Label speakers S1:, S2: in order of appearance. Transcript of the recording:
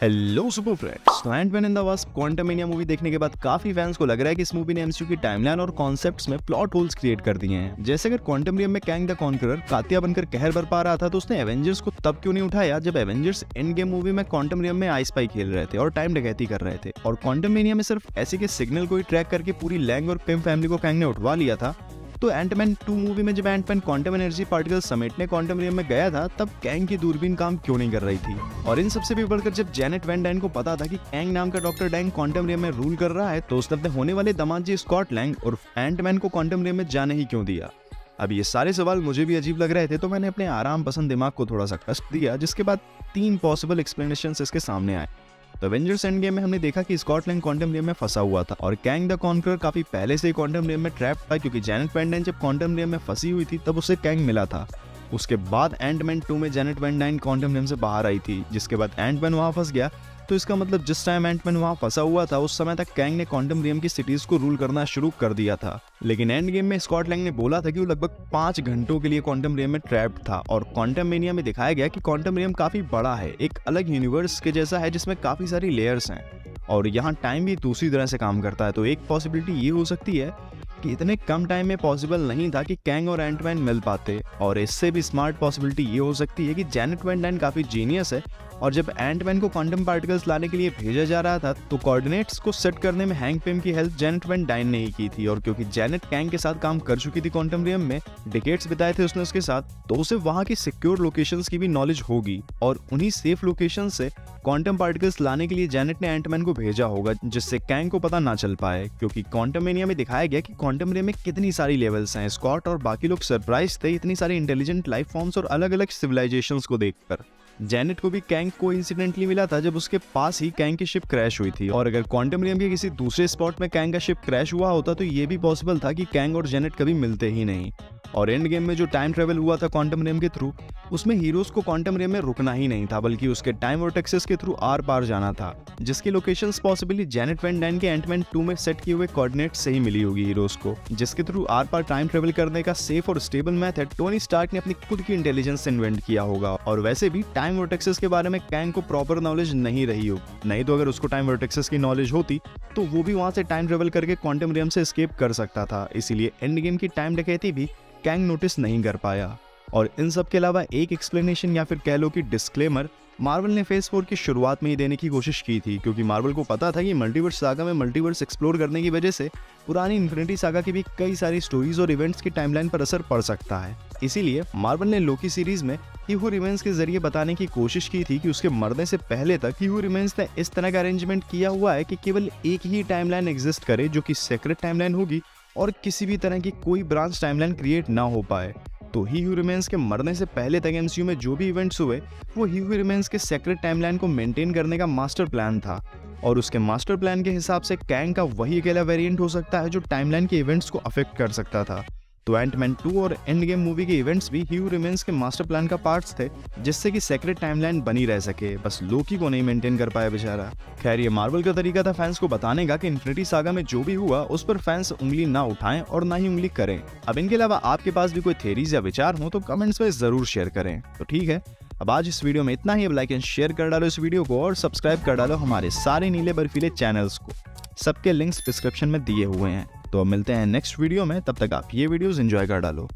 S1: Hello super friends, तो Ant Man and the Wasp Quantumania movie देखने के बाद काफी फैंस को लग रहा है कि इस मूवी ने एमसीयू की टाइमलाइन और कॉन्सेप्ट्स में प्लॉट होल्स क्रिएट कर दिए हैं। जैसे अगर क्वांटम रियम में कैंग द कॉन्करर कातिया बनकर कहर बरपा रहा था, तो उसने एवेंजर्स को तब क्यों नहीं उठाया जब एवेंजर्स एंड गेम मूवी में क्वांटम रियम में आई स्पाई खेल रहे थे और टाइम डकैती कर रहे थे, और क्वांटममेनिया में सिर्फ ऐसे के सिग्नल को ही ट्रैक करके पूरी लैंग और पिम फैमिली को कैंग ने उठवा लिया था। तो एंटमैन 2 मूवी में जब एंटमैन क्वांटम एनर्जी पार्टिकल समेटने क्वांटम रियम में गया था, तब कैंग की दूरबीन काम क्यों नहीं कर रही थी। और इन सबसे भी बढ़कर जब जेनेट वैन डाइन को पता था कि कैंग नाम का डॉक्टर डैंग क्वांटम रियम में रूल कर रहा है, तो उसने अपने होने वाले दामाद जी स्कॉट लैंग और एंटमैन को क्वांटम रियम में जाने ही क्यों दिया। अब ये सारे सवाल मुझे भी अजीब लग रहे थे, तो मैंने अपने आराम पसंद दिमाग को थोड़ा सा कष्ट दिया, जिसके बाद 3 पॉसिबल एक्सप्लेनेशंस इसके सामने आए। तो एवेंजर्स एंड गेम में हमने देखा कि स्कॉट लैंग क्वांटम रियम में फंसा हुआ था और कैंग द कॉन्करर काफी पहले से ही क्वांटम रियम में ट्रैप था, क्योंकि जेनेट वैन डाइन जब क्वांटम रियम में फंसी हुई थी तब उसे कैंग मिला था। उसके बाद एंटमैन 2 में जेनेट वैन डाइन क्वांटम रियम से बाहर आई थी, जिसके बाद एंटमैन वहां फंस गया। तो इसका मतलब जिस टाइम एंटमैन वहां फंसा हुआ था, उस समय तक कैंग ने क्वांटम रियम की सिटीज को रूल करना शुरू कर दिया था। लेकिन एंड गेम में स्कॉट लैंग ने बोला था कि वो लगभग 5 घंटों के लिए क्वांटम रियम में ट्रैप्ड था, और क्वांटममेनिया में दिखाया गया कि क्वांटम रियम काफी बड़ा है, एक अलग यूनिवर्स के जैसा है जिसमें काफी सारी लेयर्स हैं, और यहाँ टाइम भी दूसरी तरह से काम करता है। तो एक पॉसिबिलिटी ये हो सकती है कि इतने कम टाइम में पॉसिबल नहीं था कि कैंग और एंटमैन मिल पाते, और इससे भी स्मार्ट पॉसिबिलिटी ये हो सकती है कि जेनेट वैन डाइन काफी जीनियस है, और जब एंटमैन को क्वांटम पार्टिकल्स लाने के लिए भेजा जा रहा था, तो कोऑर्डिनेट्स को सेट करने में हैंक पिम की हेल्प जेनेट वैन डाइन ने ही की थी। और क्योंकि जेनेट कैंग के साथ काम कर चुकी थी क्वांटम रियम में, डिकेड्स बिताए थे उसने उसके साथ, तो उसे वहां की सिक्योर लोकेशंस की भी नॉलेज होगी, और उन्हीं सेफ लोकेशन से क्वांटम पार्टिकल्स लाने के लिए जेनेट ने एंटमैन को भेजा होगा, जिससे कैंग को पता ना चल पाए। क्योंकि क्वांटममेनिया में दिखाया गया कि क्वांटम रियम में कितनी सारी लेवल्स हैं। स्कॉट और बाकी लोग सरप्राइज थे इतनी सारी इंटेलिजेंट लाइफ फॉर्म्स और अलग अलग सिविलाइजेशंस को देखकर। जेनेट को भी कैंग को इंसिडेंटली मिला था जब उसके पास ही कैंग की शिप क्रैश हुई थी, और अगर क्वांटम रियम के किसी दूसरे स्पॉट में कैंग का शिप क्रैश हुआ होता, तो ये भी पॉसिबल था कि कैंग और जेनेट कभी मिलते ही नहीं। और एंड गेम में जो टाइम ट्रेवल हुआ था क्वांटम रियम के थ्रू, उसमें हीरोज को क्वांटम रियम में रुकना ही नहीं था, बल्कि उसके टाइम वोर्टेक्सेस के थ्रू आर पार जाना था, जिसकी locations possibly Janet van Dyne के एंटमैन 2 में सेट किए हुए कोऑर्डिनेट्स से ही मिली होगी हीरोज को, जिसके थ्रू आर पार टाइम ट्रेवल करने का सेफ और स्टेबल मेथड टोनी स्टार्क ने अपनी खुद की इंटेलिजेंस से इन्वेंट किया होगा। और वैसे भी टाइम वोर्टेक्सेस के बारे में कैंग को प्रॉपर नॉलेज नहीं रही होगी, नहीं तो अगर उसको टाइम वोर्टेक्सेस की नॉलेज होती तो वो भी वहां से टाइम ट्रेवल करके क्वांटम रियम से एस्केप कर सकता था। इसीलिए एंड गेम की टाइम डकैती भी कैंग नोटिस नहीं कर पाया। और इन सब के अलावा एक एक्सप्लेनेशन या फिर कह लो कि डिस्क्लेमर मार्वल ने फेज 4 की शुरुआत में ही देने की कोशिश की थी, क्योंकि मार्वल को पता था कि मल्टीवर्स सागा में मल्टीवर्स एक्सप्लोर करने की वजह से पुरानी इन्फिनिटी सागा की भी कई सारी स्टोरीज और इवेंट्स की टाइमलाइन पर असर पड़ सकता है। इसीलिए मार्वल ने लोकी सीरीज में ही हू रिमेन्स के जरिए बताने की कोशिश की थी कि उसके मरने से पहले तक ही हू रिमेन्स ने इस तरह का अरेंजमेंट किया हुआ है कि केवल एक ही टाइमलाइन एग्जिस्ट करे, जो कि सेक्रेट टाइमलाइन होगी, और किसी भी तरह की कोई ब्रांच टाइमलाइन क्रिएट ना हो पाए। तो ही हू रिमेन्स के मरने से पहले तक एमसीयू में जो भी इवेंट्स हुए, वो ही हू रिमेन्स के सेक्रेट टाइमलाइन को मेंटेन करने का मास्टर प्लान था, और उसके मास्टर प्लान के हिसाब से कैंग का वही अकेला वेरिएंट हो सकता है जो टाइमलाइन के इवेंट्स को अफेक्ट कर सकता था। तो एंटमैन 2 और एंड गेम मूवी के इवेंट्स भी ही हू रिमेन्स के मास्टर प्लान का पार्ट्स थे, जिससे कि सेक्रेट टाइमलाइन बनी रह सके, बस लोकी को नहीं मेंटेन कर पाया बेचारा। खैर, ये मार्वल का तरीका था फैंस को बताने का कि इन्फिनिटी सागा में जो भी हुआ उस पर फैंस उंगली ना उठाएं और ना ही उंगली करें। अब इनके अलावा आपके पास भी कोई थ्योरीज या विचार हो तो कमेंट्स में जरूर शेयर करें। तो ठीक है, अब आज इस वीडियो में इतना ही। अब लाइक एंड शेयर कर डालो इस वीडियो को, और सब्सक्राइब कर डालो हमारे सारे नीले बर्फीले चैनल्स को, सबके लिंक्स डिस्क्रिप्शन में दिए हुए हैं। तो अब मिलते हैं नेक्स्ट वीडियो में, तब तक आप ये वीडियोस एंजॉय कर डालो।